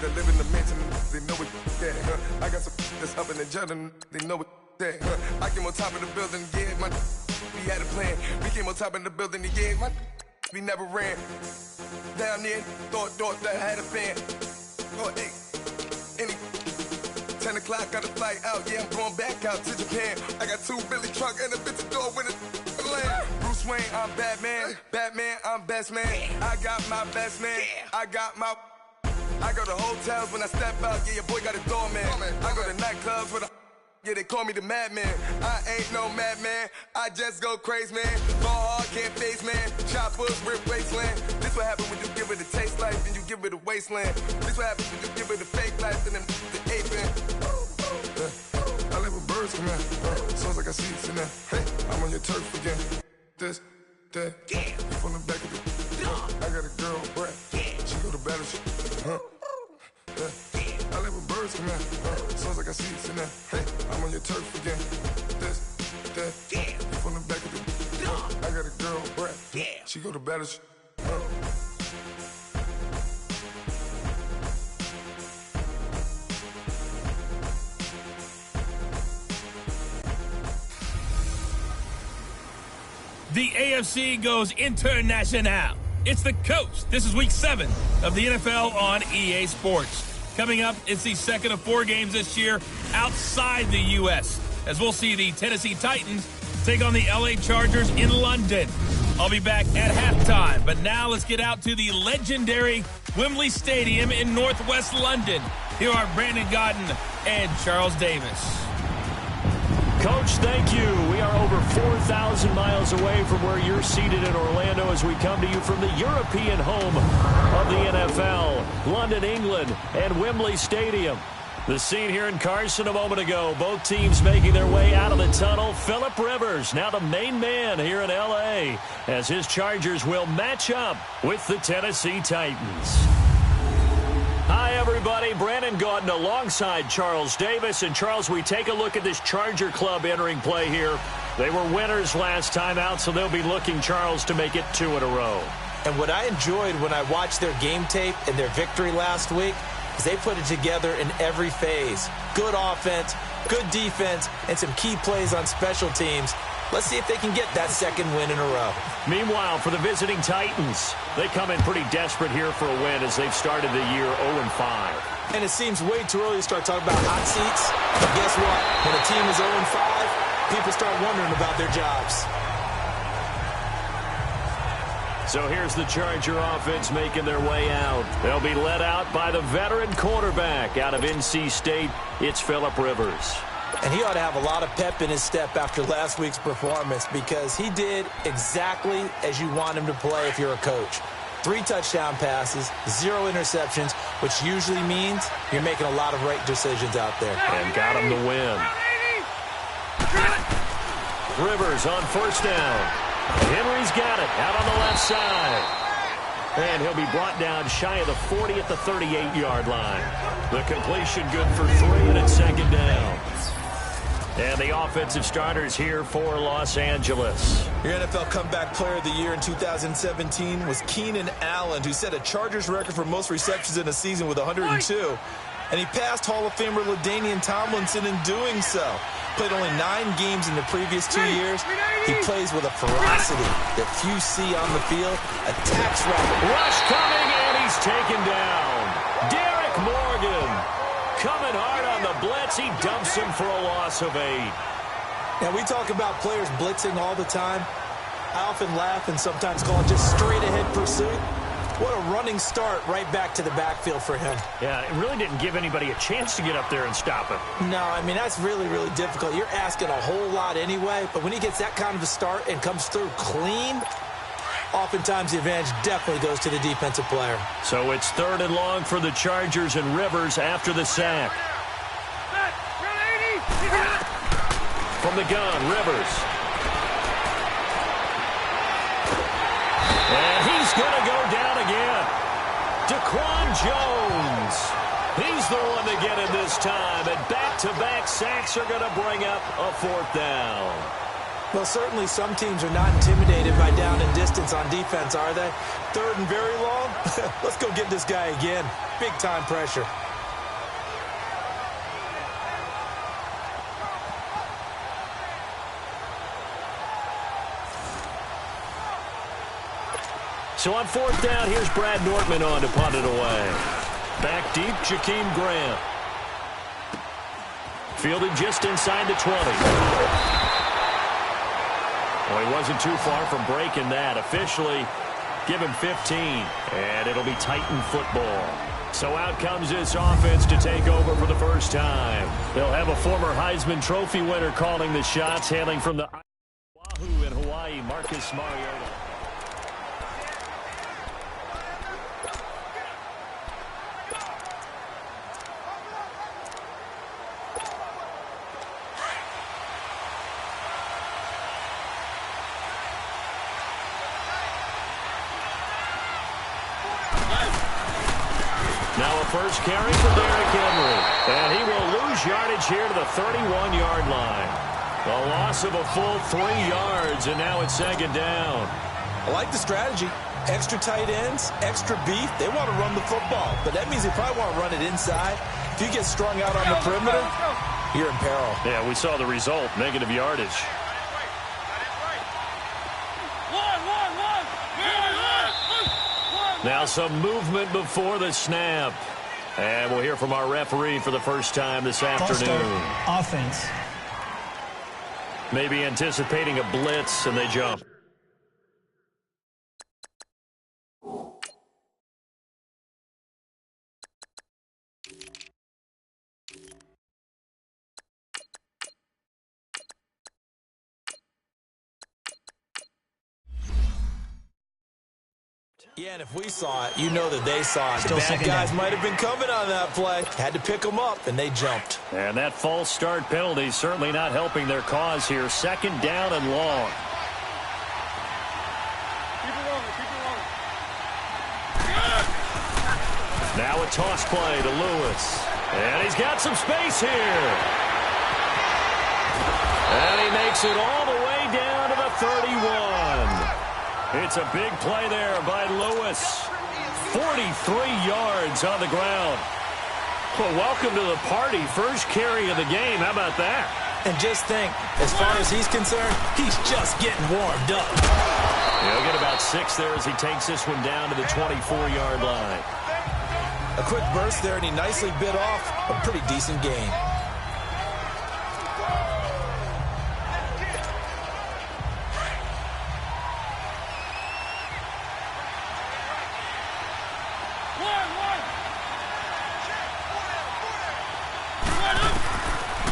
that live in the mansion, they know it that. I got some that's up in the jungle, they know it that. I came on top of the building, yeah, my we had a plan. We came on top of the building, yeah, my we never ran. Down there, thought that I had a fan. Oh, hey, any 10 o'clock, got a flight out, yeah, I'm going back out to Japan. I got 2 Billy truck and a bitch door with a land. Bruce Wayne, I'm Batman. Batman, I'm best man. I got my best man. I go to hotels when I step out. Yeah, your boy got a doorman. I go to nightclubs with a. Yeah, they call me the madman. I ain't no madman. I just go crazy, man. Ball hard, can't face, man. Choppers, rip wasteland. This what happens when you give it a taste life and you give it a wasteland. This what happens when you give it a fake life and then the aping. I live with birds come out. Sounds like I see it in there. Hey, I'm on your turf again. This, that, yeah. From the back of the I got a girl, Brett. Yeah. She go to battleship. I live with birds come out. Sounds like I see it in there. Hey, I'm on your turf again. This, that, yeah. From the back of the I got a girl, Brett. Yeah. She go to battleship. The AFC goes international. It's the coast. This is week 7 of the NFL on EA Sports. Coming up, it's the second of 4 games this year outside the U.S., as we'll see the Tennessee Titans take on the LA Chargers in London. I'll be back at halftime, but now let's get out to the legendary Wembley Stadium in northwest London. Here are Brandon Gaudin and Charles Davis. Coach, thank you. We are over 4,000 miles away from where you're seated in Orlando as we come to you from the European home of the NFL, London, England, and Wembley Stadium. The scene here in Carson a moment ago, both teams making their way out of the tunnel. Phillip Rivers, now the main man here in L.A., as his Chargers will match up with the Tennessee Titans. Hi, everybody. Brandon Gaudin alongside Charles Davis. And, Charles, we take a look at this Charger club entering play here. They were winners last time out, so they'll be looking, Charles, to make it 2 in a row. And what I enjoyed when I watched their game tape and their victory last week is they put it together in every phase. Good offense, good defense, and some key plays on special teams. Let's see if they can get that second win in a row. Meanwhile, for the visiting Titans, they come in pretty desperate here for a win as they've started the year 0-5. And it seems way too early to start talking about hot seats. But guess what? When a team is 0-5, people start wondering about their jobs. So here's the Charger offense making their way out. They'll be led out by the veteran quarterback out of NC State. It's Phillip Rivers. And he ought to have a lot of pep in his step after last week's performance because he did exactly as you want him to play if you're a coach. 3 touchdown passes, 0 interceptions, which usually means you're making a lot of right decisions out there. And got him the win. Rivers on first down. Henry's got it out on the left side. And he'll be brought down shy of the 40 at the 38-yard line. The completion good for 3, and it's second down. And the offensive starters here for Los Angeles. Your NFL Comeback Player of the Year in 2017 was Keenan Allen, who set a Chargers record for most receptions in a season with 102. And he passed Hall of Famer LaDainian Tomlinson in doing so. Played only 9 games in the previous 2 years. He plays with a ferocity that few see on the field. Attacks rapid. Rush coming, and he's taken down. Derek Morgan coming hard on the blitz. He dumps him for a loss of 8. Now, we talk about players blitzing all the time. I often laugh and sometimes call it just straight-ahead pursuit. What a running start right back to the backfield for him. Yeah, it really didn't give anybody a chance to get up there and stop it. No, I mean, that's really, really difficult. You're asking a whole lot anyway, but when he gets that kind of a start and comes through clean, oftentimes the advantage definitely goes to the defensive player. So it's 3rd and long for the Chargers and Rivers after the sack. From the gun, Rivers. And he's going to go down again. Daquan Jones. He's the one to get it this time. And back-to-back sacks are going to bring up a 4th down. Well, certainly some teams are not intimidated by down and distance on defense, are they? Third and very long? Let's go get this guy again. Big time pressure. So on fourth down, here's Brad Nortman on to punt it away. Back deep, Jakeem Grant. Fielded just inside the 20. Well, he wasn't too far from breaking that. Officially, give him 15, and it'll be Titan football. So out comes this offense to take over for the first time. They'll have a former Heisman Trophy winner calling the shots, hailing from the Oahu in Hawaii, Marcus Mariota. Now a first carry for Derrick Henry. And he will lose yardage here to the 31-yard line. A loss of a full 3 yards, and now it's second down. I like the strategy. Extra tight ends, extra beef. They want to run the football, but that means they probably want to run it inside. If you get strung out on the perimeter, you're in peril. Yeah, we saw the result, negative yardage. Now some movement before the snap. And we'll hear from our referee for the first time this afternoon. Offense. Maybe anticipating a blitz, and they jump. Yeah, and if we saw it, you know that they saw it. Still the bad second guys down. might have been coming on that play. Had to pick them up, and they jumped. And that false start penalty certainly not helping their cause here. Second down and long. Now a toss play to Lewis. And he's got some space here. And he makes it all the way down to the 31. It's a big play there by Lewis. 43 yards on the ground. Well, welcome to the party. First carry of the game. How about that? And just think, as far as he's concerned, he's just getting warmed up. He'll get about 6 there as he takes this one down to the 24-yard line. A quick burst there, and he nicely bit off a pretty decent gain.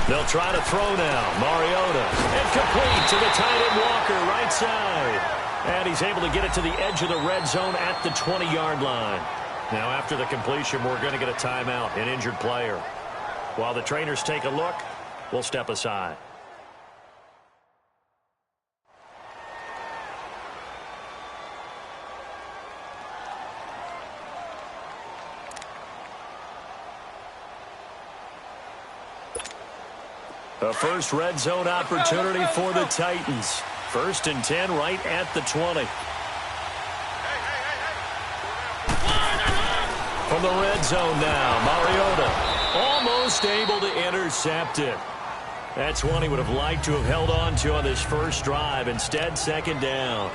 They'll try to throw now. Mariota. And complete to the tight end Walker, right side. And he's able to get it to the edge of the red zone at the 20-yard line. Now after the completion, we're going to get a timeout, an injured player. While the trainers take a look, we'll step aside. A first red zone opportunity for the Titans. 1st and 10 right at the 20. From the red zone now, Mariota almost able to intercept it. That's one he would have liked to have held on to on this first drive. Instead, second down.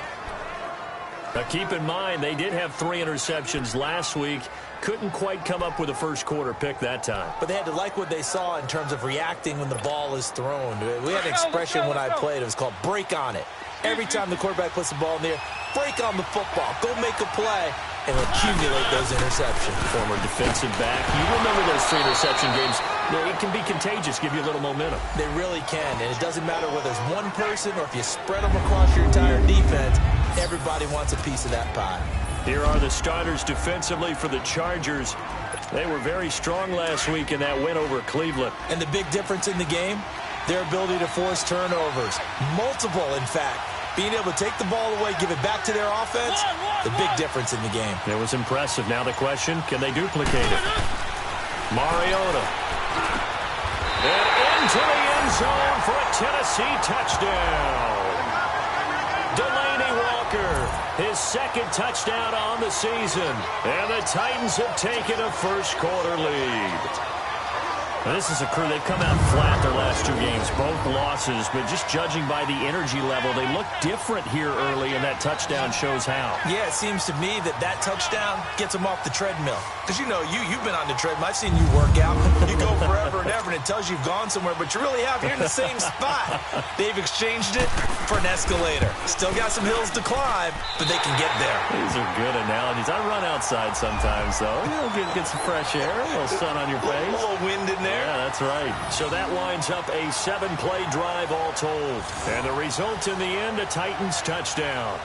Now keep in mind, they did have 3 interceptions last week. Couldn't quite come up with a first quarter pick that time. But they had to like what they saw in terms of reacting when the ball is thrown. We had an expression when I played. It was called break on it. Every time the quarterback puts the ball in the air, break on the football. Go make a play and accumulate those interceptions. Former defensive back. You remember those 3 interception games. It can be contagious, give you a little momentum. They really can, and it doesn't matter whether it's one person or if you spread them across your entire defense. Everybody wants a piece of that pie. Here are the starters defensively for the Chargers. They were very strong last week in that win over Cleveland. And the big difference in the game, their ability to force turnovers. Multiple, in fact. Being able to take the ball away, give it back to their offense, the big difference in the game. It was impressive. Now the question, can they duplicate it? Mariota. And into the end zone for a Tennessee touchdown. his second touchdown on the season. And the Titans have taken a first-quarter lead. Now, this is a crew, they've come out flat their last two games, both losses, but just judging by the energy level, they look different here early, and that touchdown shows how. Yeah, it seems to me that touchdown gets them off the treadmill. Because, you know, you've been on the treadmill. I've seen you work out. You go forever and ever, and it tells you you've gone somewhere, but you really have. You're in the same spot. They've exchanged it for an escalator. Still got some hills to climb, but they can get there. These are good analogies. I run outside sometimes, though. You know, get some fresh air, a little sun on your face. A little wind in there. Yeah, that's right. So that winds up a 7-play drive all told. And the result in the end, a Titans touchdown.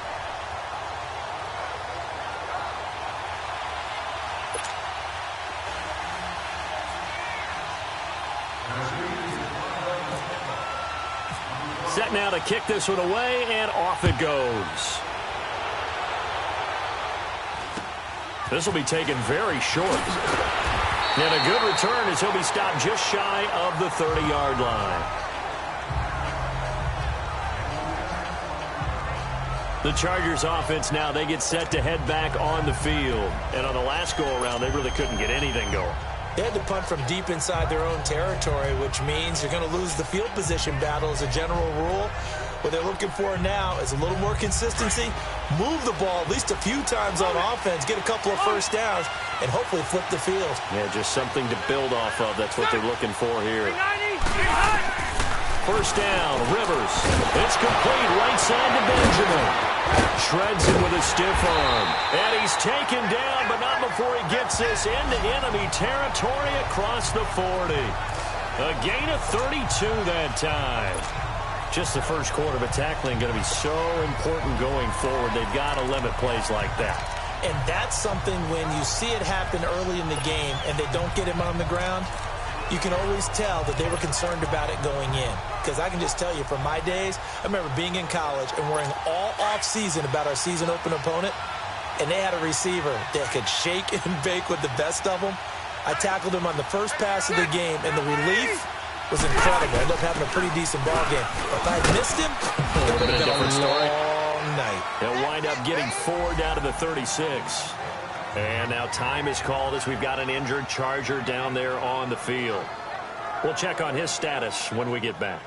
Set now to kick this one away, and off it goes. This will be taken very short. And a good return as he'll be stopped just shy of the 30-yard line. The Chargers offense now, they get set to head back on the field. And on the last go-around, they really couldn't get anything going. They had to punt from deep inside their own territory, which means you're going to lose the field position battle as a general rule. What they're looking for now is a little more consistency, move the ball at least a few times on offense, get a couple of first downs, and hopefully flip the field. Yeah, just something to build off of. That's what they're looking for here. First down, Rivers. It's complete, right side to Benjamin. Shreds him with a stiff arm. And he's taken down, but not before he gets this into enemy territory across the 40. A gain of 32 that time. Just the first quarter, but tackling going to be so important going forward. They've got to limit plays like that. And that's something when you see it happen early in the game and they don't get him on the ground, you can always tell that they were concerned about it going in. Because I can just tell you, from my days, I remember being in college and worrying all off-season about our season open opponent, and they had a receiver that could shake and bake with the best of them. I tackled him on the first pass of the game, and the relief was incredible. I ended up having a pretty decent ball game. If I had missed him, it would have been a different story. Long night. They'll wind up getting 4 down to the 36. And now time is called as we've got an injured Charger down there on the field. We'll check on his status when we get back.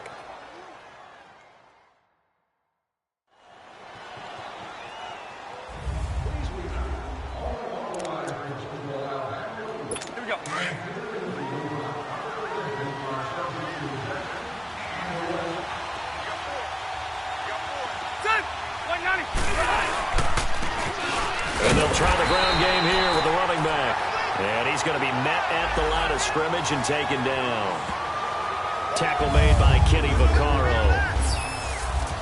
Here we go. And they'll try the ground game here with the running back. And he's going to be met at the line of scrimmage and taken down. Tackle made by Kenny Vaccaro.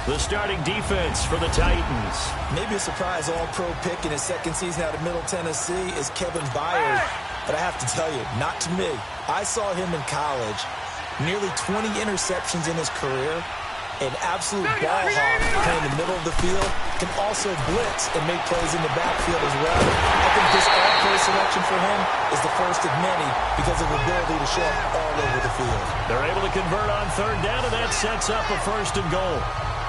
The starting defense for the Titans. Maybe a surprise all-pro pick in his second season out of Middle Tennessee is Kevin Byard. But I have to tell you, not to me. I saw him in college. Nearly 20 interceptions in his career. An absolute ball hawk playing in the middle of the field. Can also blitz and make plays in the backfield as well. I think this all-pro selection for him is the first of many because of the ability to show up all over the field. They're able to convert on third down, and that sets up a first and goal.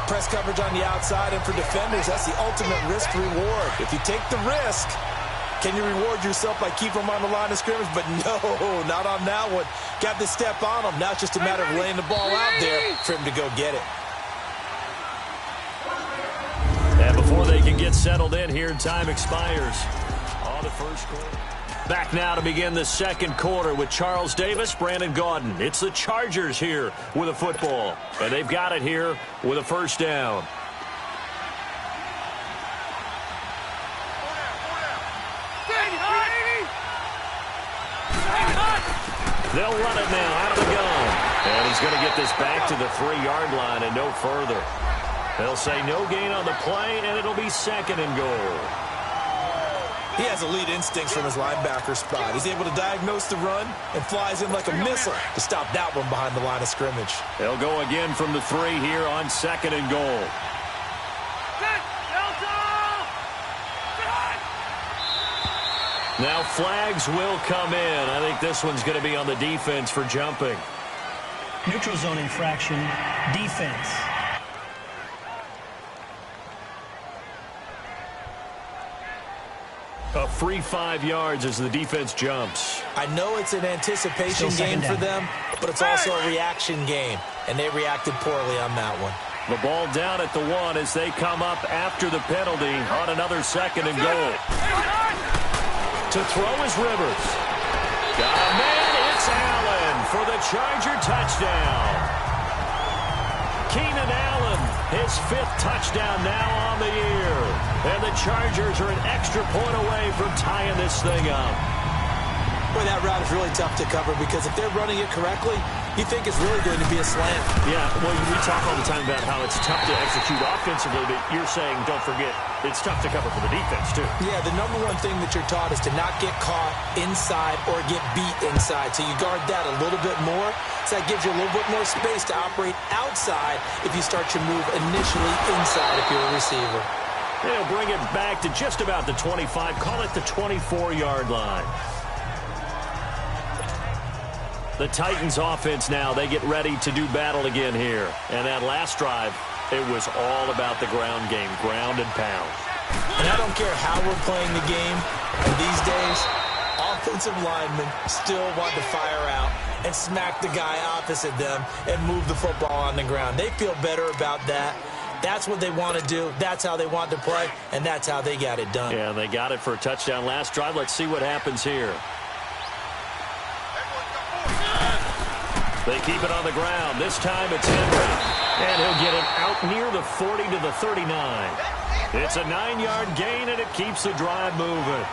Press coverage on the outside, and for defenders, that's the ultimate risk-reward. If you take the risk, can you reward yourself by keeping them on the line of scrimmage? But no, not on that one. Got the step on them. Now it's just a matter of laying the ball out there for him to go get it. And before they can get settled in here, time expires on the first quarter. Back now to begin the second quarter with Charles Davis, Brandon Gaudin. It's the Chargers here with a football. And they've got it here with a first down. They'll run it now out of the gun. And he's going to get this back to the 3-yard line and no further. They'll say no gain on the play, and it'll be second and goal. He has elite instincts from his linebacker spot. He's able to diagnose the run and flies in like a missile to stop that one behind the line of scrimmage. They'll go again from the 3 here on second and goal. Now flags will come in. I think this one's going to be on the defense for jumping. Neutral zone infraction, defense. A free 5 yards as the defense jumps. I know it's an anticipation game for them, but it's also a reaction game, and they reacted poorly on that one. The ball down at the 1 as they come up after the penalty on another 2nd and goal. To throw is Rivers. Got a man, it's Allen for the Charger touchdown. Keenan Allen, his 5th touchdown now on the year. And the Chargers are an extra point away from tying this thing up. Boy, that route is really tough to cover because if they're running it correctly, you think it's really going to be a slant. Yeah, well, we talk all the time about how it's tough to execute offensively, but you're saying, don't forget, it's tough to cover for the defense, too. Yeah, the number one thing that you're taught is to not get caught inside or get beat inside. So you guard that a little bit more. So that gives you a little bit more space to operate outside if you start your move initially inside if you're a receiver. They'll bring it back to just about the 25. Call it the 24-yard line. The Titans offense now, they get ready to do battle again here. And that last drive, it was all about the ground game, ground and pound. And I don't care how we're playing the game these days, offensive linemen still want to fire out and smack the guy opposite them and move the football on the ground. They feel better about that. That's what they want to do. That's how they want to play, and that's how they got it done. Yeah, they got it for a touchdown last drive. Let's see what happens here. They keep it on the ground. This time it's Henry. And he'll get it out near the 40 to the 39. It's a 9-yard gain, and it keeps the drive moving.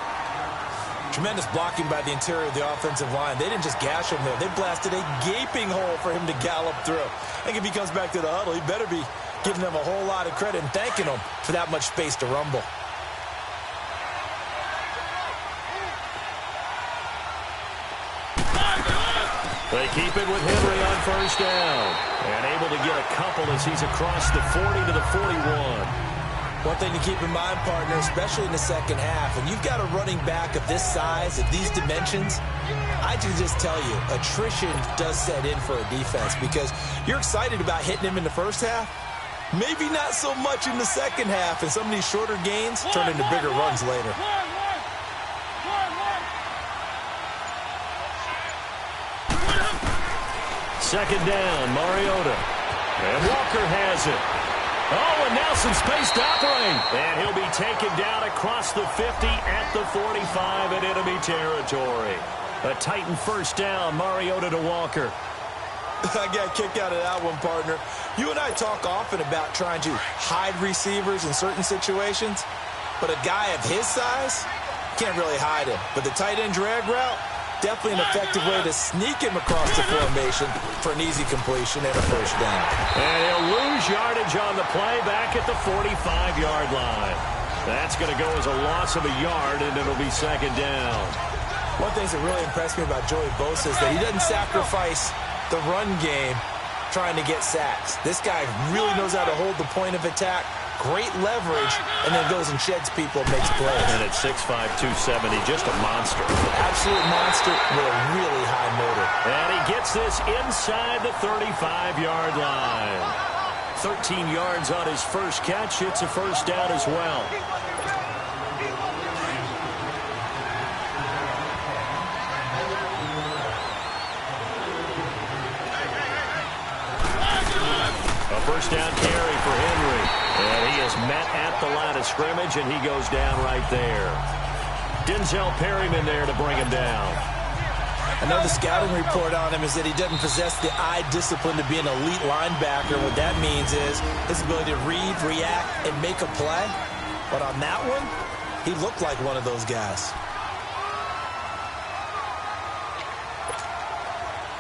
Tremendous blocking by the interior of the offensive line. They didn't just gash him there. They blasted a gaping hole for him to gallop through. I think if he comes back to the huddle, he better be giving them a whole lot of credit and thanking them for that much space to rumble. They keep it with Henry on 1st down. And able to get a couple as he's across the 40 to the 41. One thing to keep in mind, partner, especially in the second half, when you've got a running back of this size, of these dimensions, I can just tell you, attrition does set in for a defense because you're excited about hitting him in the first half. Maybe not so much in the second half, and some of these shorter gains turn into bigger runs later. Second down, Mariota. And Walker has it. Oh, and Nelson space to operate. And he'll be taken down across the 50 at the 45 in enemy territory. A Titan 1st down, Mariota to Walker. I got kicked out of that one, partner. You and I talk often about trying to hide receivers in certain situations, but a guy of his size can't really hide him. But the tight end drag route, definitely an effective way to sneak him across the formation for an easy completion and a 1st down. And he'll lose yardage on the play back at the 45-yard line. That's going to go as a loss of a yard, and it'll be 2nd down. One thing that really impressed me about Joey Bosa is that he doesn't sacrifice the run game trying to get sacks. This guy really knows how to hold the point of attack, great leverage, and then goes and sheds people and makes plays. And at 6'5", 270, just a monster. Absolute monster with a really high motor. And he gets this inside the 35-yard line. 13 yards on his first catch. It's a 1st down as well. A 1st down carry for Henry. And he is met at the line of scrimmage, and he goes down right there. Denzel Perryman there to bring him down. I know the scouting report on him is that he doesn't possess the eye discipline to be an elite linebacker. What that means is his ability to read, react, and make a play. But on that one, he looked like one of those guys.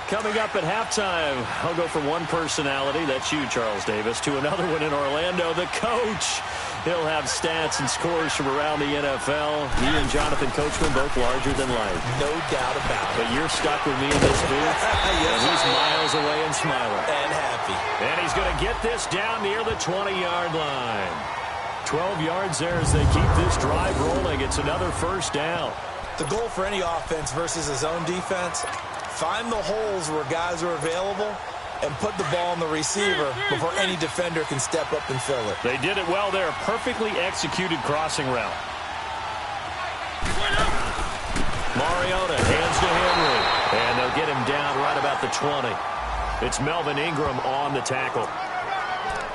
Coming up at halftime, I'll go from one personality, that's you, Charles Davis, to another one in Orlando, the coach. He'll have stats and scores from around the NFL. He and Jonathan Coachman, both larger than life. No doubt about it. But you're stuck with me in this booth, yes, and he's miles away and smiling. And happy. And he's going to get this down near the 20-yard line. 12 yards there as they keep this drive rolling. It's another 1st down. The goal for any offense versus his own defense, find the holes where guys are available and put the ball on the receiver before any defender can step up and fill it. They did it well there. Perfectly executed crossing route. Mariota hands to Henry. And they'll get him down right about the 20. It's Melvin Ingram on the tackle.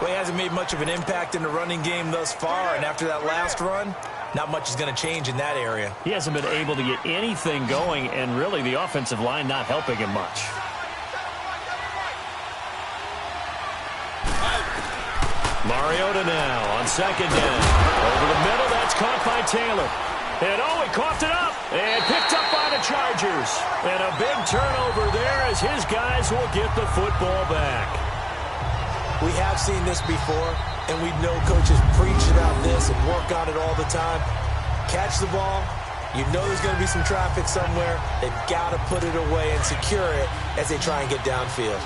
Well, he hasn't made much of an impact in the running game thus far, and after that last run, not much is going to change in that area. He hasn't been able to get anything going, and really the offensive line not helping him much. Mariota now on second down. Over the middle, that's caught by Taylor. And he coughed it up and picked up by the Chargers. And a big turnover there as his guys will get the football back. We have seen this before, and we know coaches preach about this and work on it all the time. Catch the ball. You know there's going to be some traffic somewhere. They've got to put it away and secure it as they try and get downfield.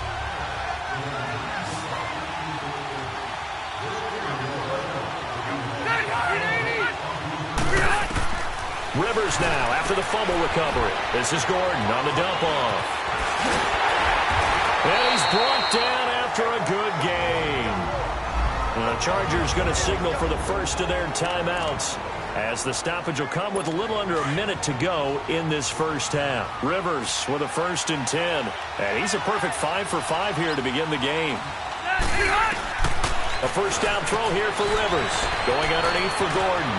Rivers now after the fumble recovery. This is Gordon on the dump-off. And he's brought down after a good game. The Chargers going to signal for the first of their timeouts as the stoppage will come with a little under a minute to go in this first half. Rivers with a 1st and 10. And he's a perfect 5 for 5 here to begin the game. A first down throw here for Rivers. Going underneath for Gordon.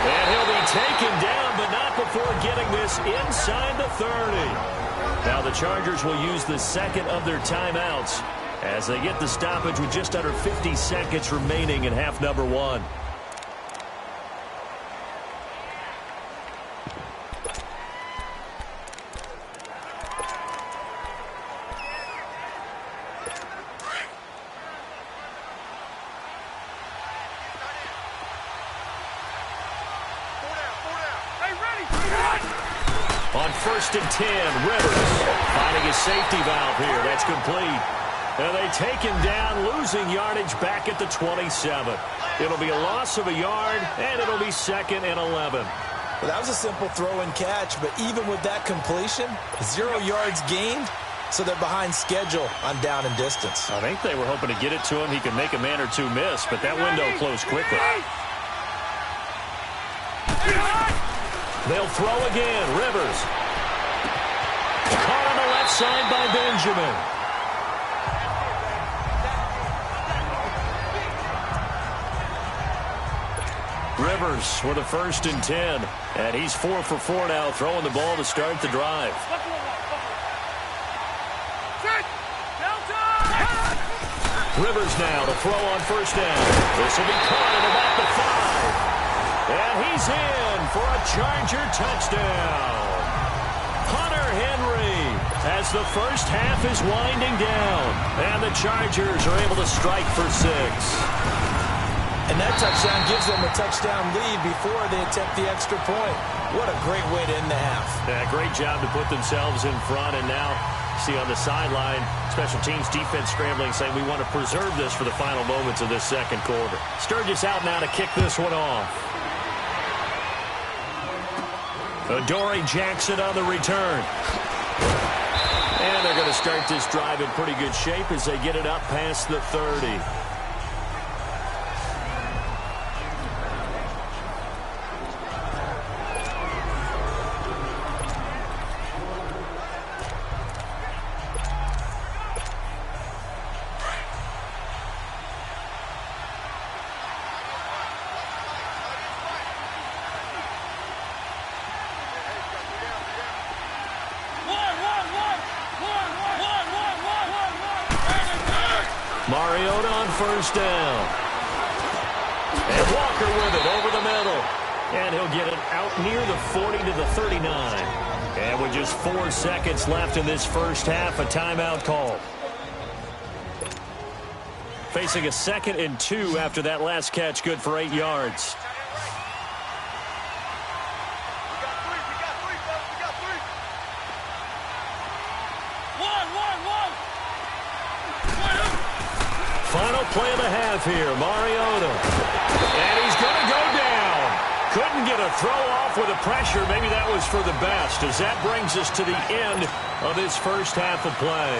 And he'll be taken down, but not before getting this inside the 30. Now the Chargers will use the second of their timeouts as they get the stoppage with just under 50 seconds remaining in half number 1. On 1st and 10, Rivers finding his safety valve here. That's complete. And they take him down, losing yardage back at the 27. It'll be a loss of a yard, and it'll be 2nd and 11. Well, that was a simple throw and catch, but even with that completion, 0 yards gained, so they're behind schedule on down and distance. I think they were hoping to get it to him. He could make a man or two miss, but that window closed quickly. They'll throw again. Rivers. Caught on the left side by Benjamin. Rivers with a 1st and 10. And he's 4 for 4 now, throwing the ball to start the drive. Rivers now to throw on 1st down. This will be caught at about the 5. And he's in for a Charger touchdown. Hunter Henry as the first half is winding down. And the Chargers are able to strike for 6. And that touchdown gives them a touchdown lead before they attempt the extra point. What a great way to end the half. Yeah, great job to put themselves in front. And now, see on the sideline, special teams defense scrambling, saying we want to preserve this for the final moments of this second quarter. Sturgis out now to kick this one off. Adoree Jackson on the return. And they're going to start this drive in pretty good shape as they get it up past the 30. Mariota on 1st down. And Walker with it over the middle. And he'll get it out near the 40 to the 39. And with just 4 seconds left in this first half, a timeout call. Facing a 2nd and 2 after that last catch, good for 8 yards. Final play of the half here, Mariota. And he's going to go down. Couldn't get a throw off with the pressure. Maybe that was for the best, as that brings us to the end of this first half of play.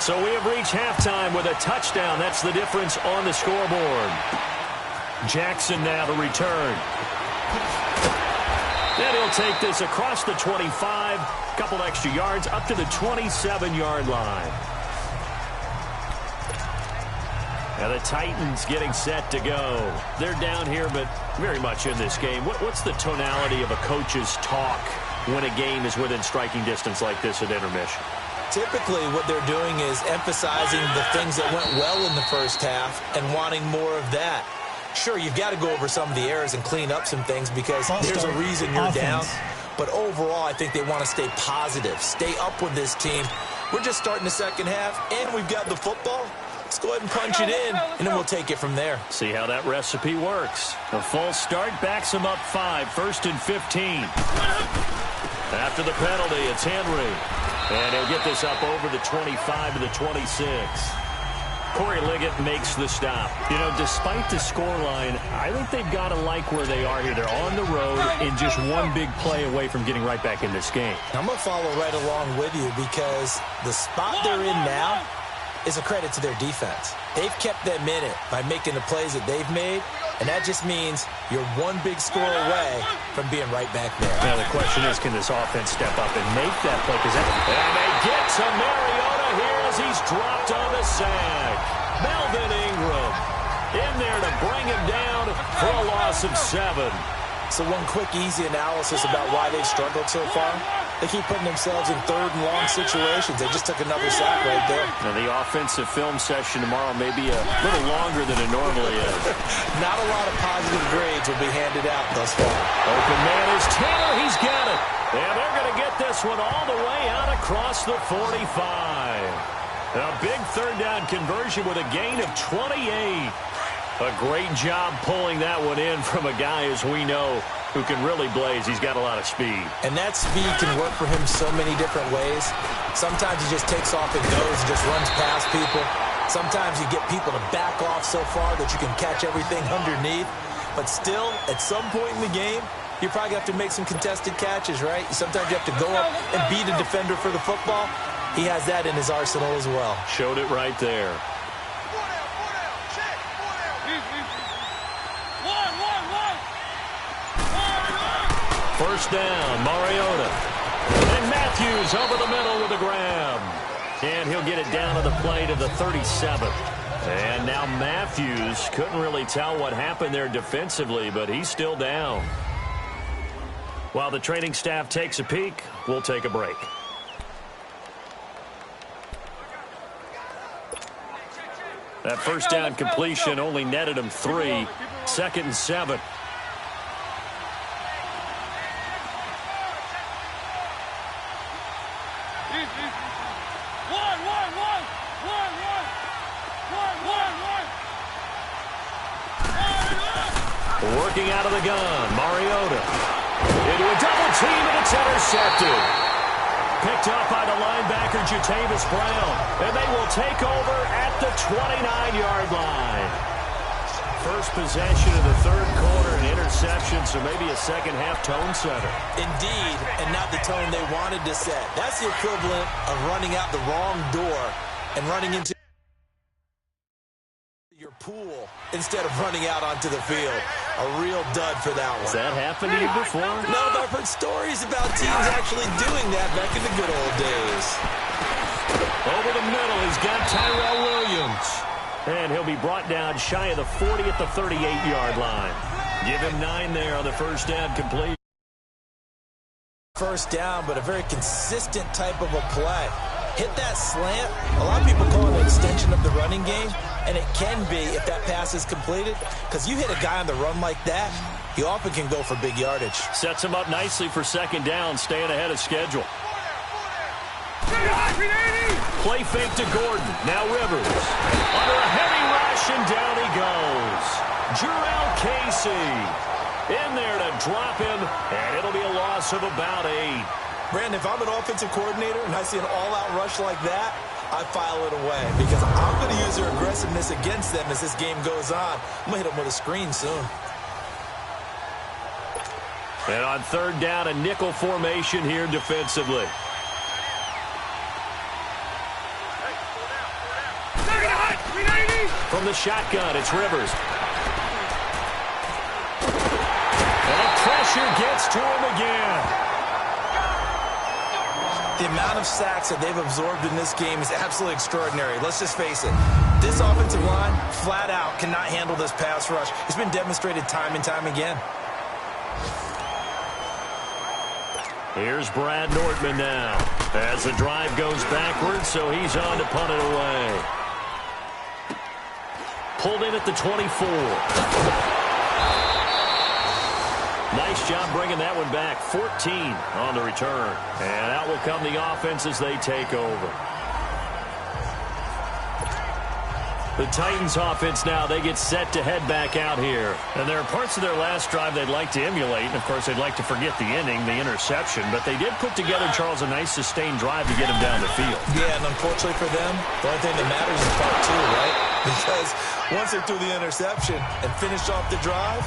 So we have reached halftime with a touchdown. That's the difference on the scoreboard. Jackson now to return. And he'll take this across the 25, a couple extra yards, up to the 27-yard line. Now the Titans getting set to go. They're down here, but very much in this game. What's the tonality of a coach's talk when a game is within striking distance like this at intermission? Typically, what they're doing is emphasizing the things that went well in the first half and wanting more of that. Sure, you've got to go over some of the errors and clean up some things because there's a reason you're down. But overall, I think they want to stay positive, stay up with this team. We're just starting the second half, and we've got the football. Let's go ahead and punch it in, and then we'll take it from there. See how that recipe works. A false start backs him up 5, 1st and 15. After the penalty, it's Henry. And he'll get this up over the 25 to the 26. Corey Liggett makes the stop. You know, despite the scoreline, I think they've got to like where they are here. They're on the road and just one big play away from getting right back in this game. I'm going to follow right along with you because the spot they're in now is a credit to their defense. They've kept them in it by making the plays that they've made, and that just means you're one big score away from being right back there. Now the question is, can this offense step up and make that play? And they get to Mariota here as he's dropped on the sack. Melvin Ingram in there to bring him down for a loss of 7. So one quick, easy analysis about why they've struggled so far. They keep putting themselves in third and long situations. They just took another sack right there. Now the offensive film session tomorrow may be a little longer than it normally is. Not a lot of positive grades will be handed out thus far. Open man is Taylor. He's got it. And they're going to get this one all the way out across the 45. A big third down conversion with a gain of 28. A great job pulling that one in from a guy, as we know, who can really blaze. He's got a lot of speed. And that speed can work for him so many different ways. Sometimes he just takes off and goes and just runs past people. Sometimes you get people to back off so far that you can catch everything underneath. But still, at some point in the game, you probably have to make some contested catches, right? Sometimes you have to go up and beat a defender for the football. He has that in his arsenal as well. Showed it right there. First down, Mariota. And Matthews over the middle with a grab. And he'll get it down to the play to the 37. And now Matthews couldn't really tell what happened there defensively, but he's still down. While the training staff takes a peek, we'll take a break. That first down completion only netted him 3. 2nd and 7. Working out of the gun, Mariota. Into a double team, and it's intercepted. Picked up by the linebacker, Jatavis Brown. And they will take over at the 29-yard line. First possession of the third quarter, an interception, so maybe a second-half tone setter. Indeed, and not the tone they wanted to set. That's the equivalent of running out the wrong door and running into your pool instead of running out onto the field. A real dud for that one. Has that happened to you before? No, but I've heard stories about teams actually doing that back in the good old days. Over the middle, he's got Tyrell Williams. And he'll be brought down shy of the 40 at the 38-yard line. Give him 9 there on the first down complete. First down, but a very consistent type of a play. Hit that slant. A lot of people call it an extension of the running game, and it can be if that pass is completed, because you hit a guy on the run like that, he often can go for big yardage. Sets him up nicely for second down, staying ahead of schedule. Play fake to Gordon. Now Rivers. Under a heavy rush, and down he goes. Jurrell Casey in there to drop him, and it'll be a loss of about 8. Brandon, if I'm an offensive coordinator and I see an all-out rush like that, I file it away because I'm going to use their aggressiveness against them as this game goes on. I'm going to hit them with a screen soon. And on third down, a nickel formation here defensively. From the shotgun, it's Rivers. And a pressure gets to him again. The amount of sacks that they've absorbed in this game is absolutely extraordinary. Let's just face it. This offensive line, flat out, cannot handle this pass rush. It's been demonstrated time and time again. Here's Brad Nortman now. As the drive goes backwards, so he's on to punt it away. Pulled in at the 24. Nice job bringing that one back. 14 on the return. And out will come the offense as they take over. The Titans offense now, they get set to head back out here. And there are parts of their last drive they'd like to emulate. And, of course, they'd like to forget the ending, the interception. But they did put together, Charles, a nice sustained drive to get him down the field. Yeah, and unfortunately for them, the only thing that matters is part two, right? Because once they threw the interception and finished off the drive,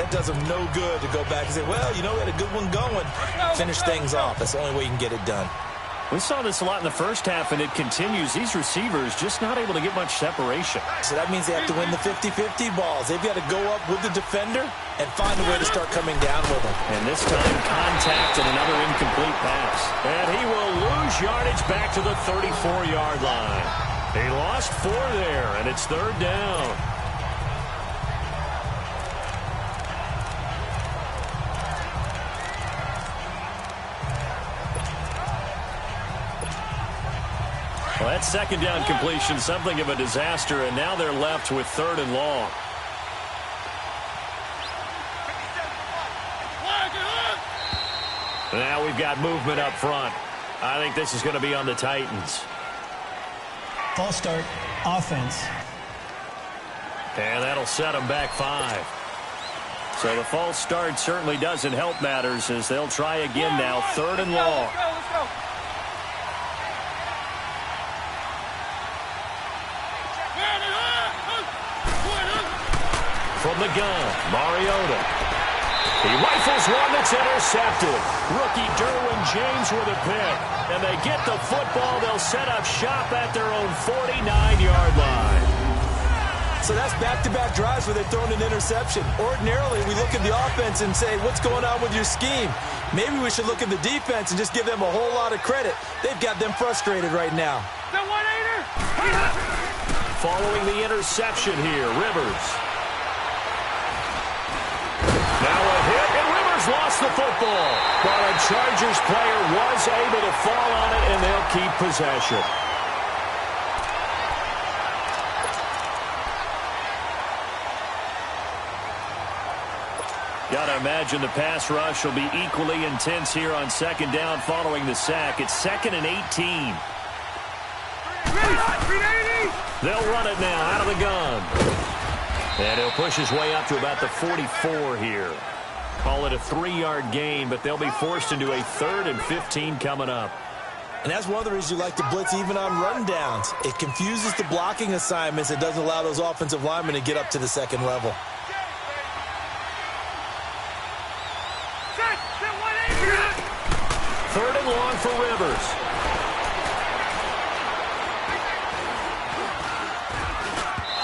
that does them no good to go back and say, well, you know, we had a good one going. Finish things off. That's the only way you can get it done. We saw this a lot in the first half, and it continues. These receivers just not able to get much separation. So that means they have to win the 50-50 balls. They've got to go up with the defender and find a way to start coming down with them. And this time, contact and another incomplete pass. And he will lose yardage back to the 34-yard line. He lost 4 there, and it's 3rd down. Well, that 2nd down completion, something of a disaster, and now they're left with 3rd and long. Now we've got movement up front. I think this is going to be on the Titans. False start, offense. And that'll set them back 5. So the false start certainly doesn't help matters as they'll try again now, 3rd and long. Let's go. From the gun, Mariota. He rifles one that's intercepted. Rookie Derwin James with a pick. And they get the football. They'll set up shop at their own 49-yard line. So that's back-to-back drives where they've thrown an interception. Ordinarily, we look at the offense and say, what's going on with your scheme? Maybe we should look at the defense and just give them a whole lot of credit. They've got them frustrated right now. The 1-8er. Following the interception here, Rivers. Now a hit, and Rivers lost the football. But a Chargers player was able to fall on it, and they'll keep possession. Gotta imagine the pass rush will be equally intense here on 2nd down following the sack. It's 2nd and 18. They'll run it now out of the gun. And he'll push his way up to about the 44 here. Call it a 3-yard gain, but they'll be forced into a 3rd and 15 coming up. And that's one of the reasons you like to blitz even on rundowns. It confuses the blocking assignments. It doesn't allow those offensive linemen to get up to the 2nd level. Third and long for Rivers.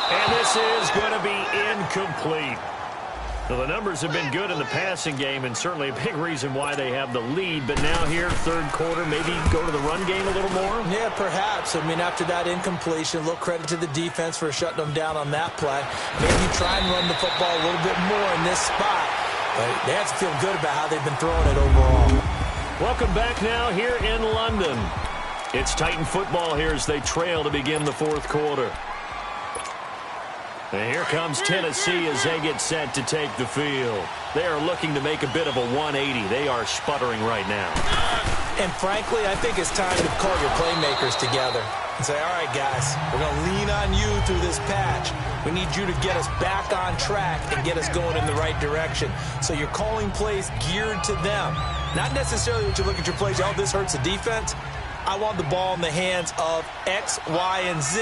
And this is going to be incomplete. Well, the numbers have been good in the passing game and certainly a big reason why they have the lead. But now here, 3rd quarter, maybe go to the run game a little more? Yeah, perhaps. I mean, after that incompletion, a little credit to the defense for shutting them down on that play. Maybe try and run the football a little bit more in this spot. But they have to feel good about how they've been throwing it overall. Welcome back now here in London. It's Titan football here as they trail to begin the 4th quarter. And here comes Tennessee as they get set to take the field. They are looking to make a bit of a 180. They are sputtering right now. And frankly, I think it's time to call your playmakers together and say, all right, guys, we're going to lean on you through this patch. We need you to get us back on track and get us going in the right direction. So you're calling plays geared to them. Not necessarily what you look at your plays, oh, this hurts the defense. I want the ball in the hands of X, Y, and Z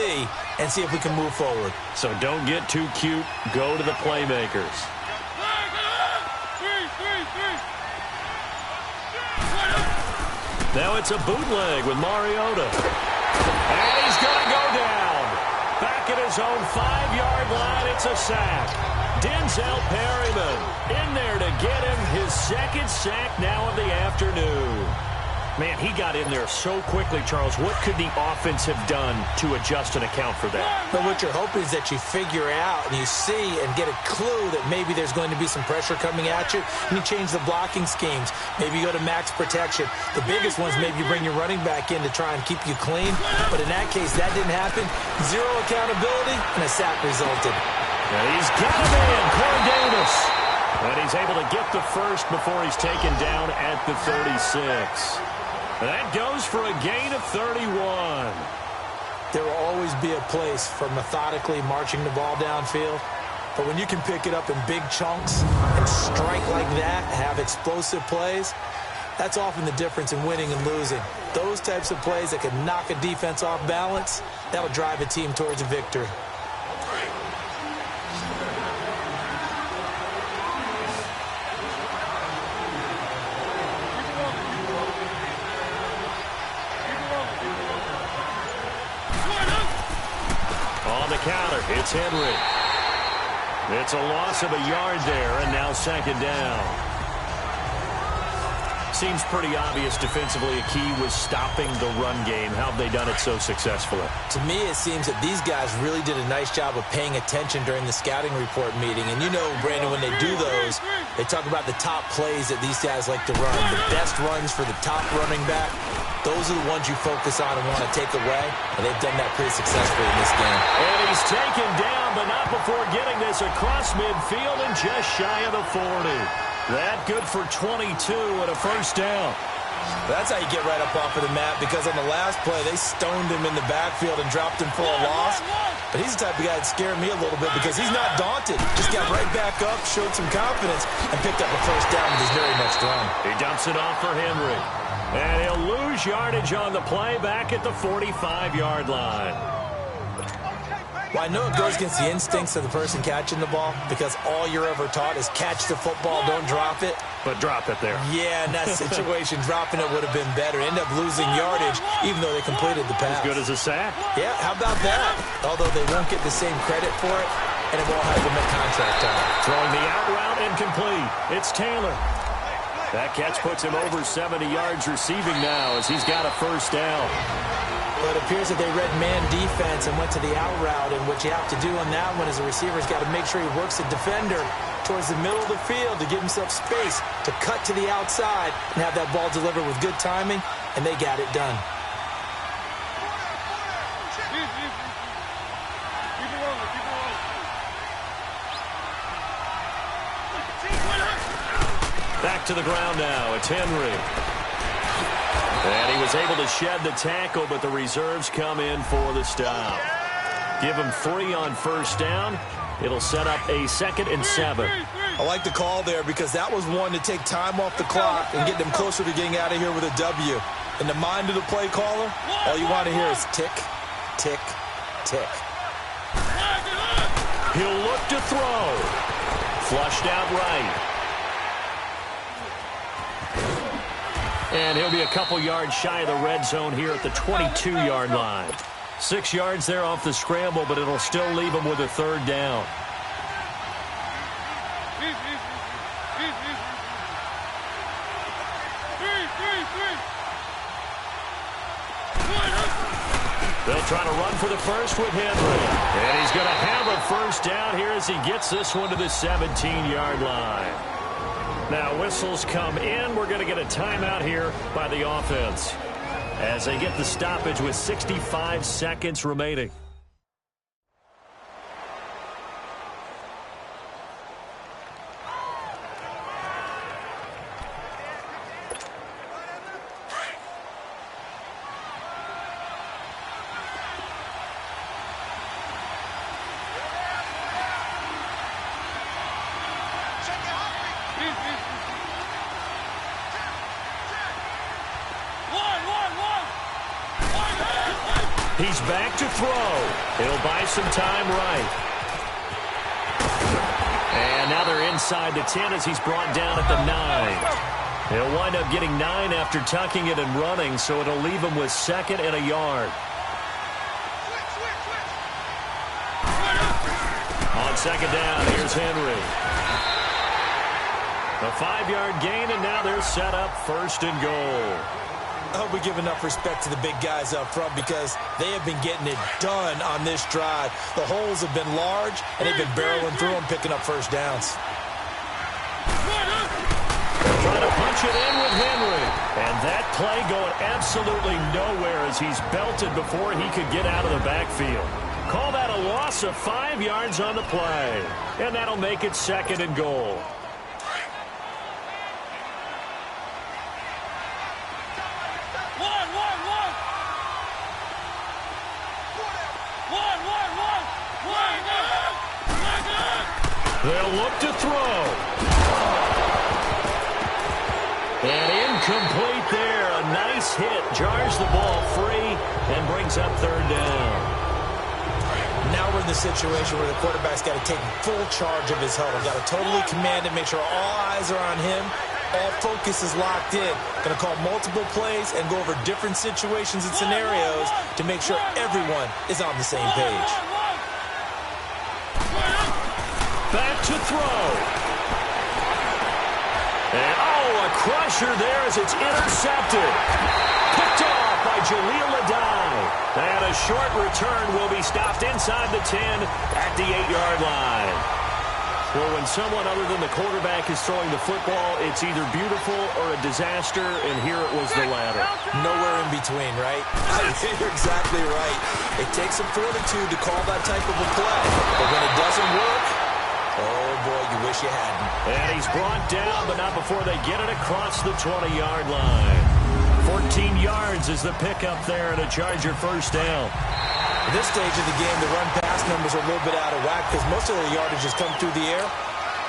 and see if we can move forward. So don't get too cute. Go to the playmakers. Now it's a bootleg with Mariota. And he's going to go down. Back at his own 5-yard line. It's a sack. Denzel Perryman in there to get him his second sack now of the afternoon. Man, he got in there so quickly, Charles. What could the offense have done to adjust and account for that? But what you're hoping is that you figure out and you see and get a clue that maybe there's going to be some pressure coming at you, and you change the blocking schemes. Maybe you go to max protection. The biggest ones, maybe you bring your running back in to try and keep you clean. But in that case, that didn't happen. Zero accountability, and a sack resulted. And he's got him in, Corey Davis. And he's able to get the first before he's taken down at the 36. That goes for a gain of 31. There will always be a place for methodically marching the ball downfield. But when you can pick it up in big chunks and strike like that, have explosive plays, that's often the difference in winning and losing. Those types of plays that can knock a defense off balance, that'll drive a team towards a victory. Counter. It's Henry. It's a loss of a yard there, and now second down. Seems pretty obvious defensively a key was stopping the run game. How have they done it so successfully? To me, it seems that these guys really did a nice job of paying attention during the scouting report meeting. And you know, Brandon, when they do those, they talk about the top plays that these guys like to run. The best runs for the top running back. Those are the ones you focus on and want to take away, and they've done that pretty successfully in this game. And he's taken down, but not before getting this across midfield and just shy of the 40. That good for 22 and a first down. That's how you get right up off of the mat, because on the last play, they stoned him in the backfield and dropped him for a loss. But he's the type of guy that scared me a little bit because he's not daunted. Just got right back up, showed some confidence, and picked up a first down with his very next run. He dumps it off for Henry. And he'll lose yardage on the play back at the 45-yard line. Well, I know it goes against the instincts of the person catching the ball, because all you're ever taught is catch the football, don't drop it. But drop it there. Yeah, in that situation, dropping it would have been better. End up losing yardage, even though they completed the pass. As good as a sack. Yeah, how about that? Although they won't get the same credit for it, and it won't have them at contract time. Throwing the out route incomplete. It's Taylor. That catch puts him over 70 yards receiving now as he's got a first down. But it appears that they read man defense and went to the out route, and what you have to do on that one is a receiver's got to make sure he works the defender towards the middle of the field to give himself space to cut to the outside and have that ball delivered with good timing, and they got it done. Back to the ground now. It's Henry. And he was able to shed the tackle, but the reserves come in for the stop. Give him 3 on first down. It'll set up a 2nd and 7. I like the call there because that was one to take time off the clock and get them closer to getting out of here with a W. In the mind of the play caller, all you want to hear is tick, tick, tick. He'll look to throw. Flushed out right. And he'll be a couple yards shy of the red zone here at the 22-yard line. 6 yards there off the scramble, but it'll still leave him with a 3rd down. They'll try to run for the first with Henry. And he's going to have a first down here as he gets this one to the 17-yard line. Now, whistles come in. We're going to get a timeout here by the offense as they get the stoppage with 65 seconds remaining. He's back to throw. He'll buy some time right. And now they're inside the 10 as he's brought down at the 9. He'll wind up getting 9 after tucking it and running, so it'll leave him with 2nd and a yard. second down. Here's Henry. A 5-yard gain, and now they're set up first and goal. I hope we give enough respect to the big guys up front because they have been getting it done on this drive. The holes have been large, and they've been barreling through them, picking up first downs. Trying to punch it in with Henry. And that play going absolutely nowhere as he's belted before he could get out of the backfield. Call that a loss of 5 yards on the play. And that'll make it second and goal. They'll look to throw. And incomplete there. A nice hit. Jars the ball free and brings up third down. Now we're in the situation where the quarterback's got to take full charge of his huddle. Got to totally command it, make sure all eyes are on him. All focus is locked in. Going to call multiple plays and go over different situations and scenarios to make sure everyone is on the same page. Back to throw. And, a crusher there as it's intercepted. Picked off by Jaleel Adai. And a short return will be stopped inside the 10 at the 8-yard line. Well, when someone other than the quarterback is throwing the football, it's either beautiful or a disaster, and here it was the latter. Nowhere in between, right? I think you're exactly right. It takes some fortitude to call that type of a play. But when it doesn't work, oh, boy, you wish you hadn't. And he's brought down, but not before they get it across the 20-yard line. 14 yards is the pickup there and a Charger first down. At this stage of the game, the run-pass numbers are a little bit out of whack because most of the yardage has come through the air.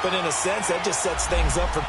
But in a sense, that just sets things up for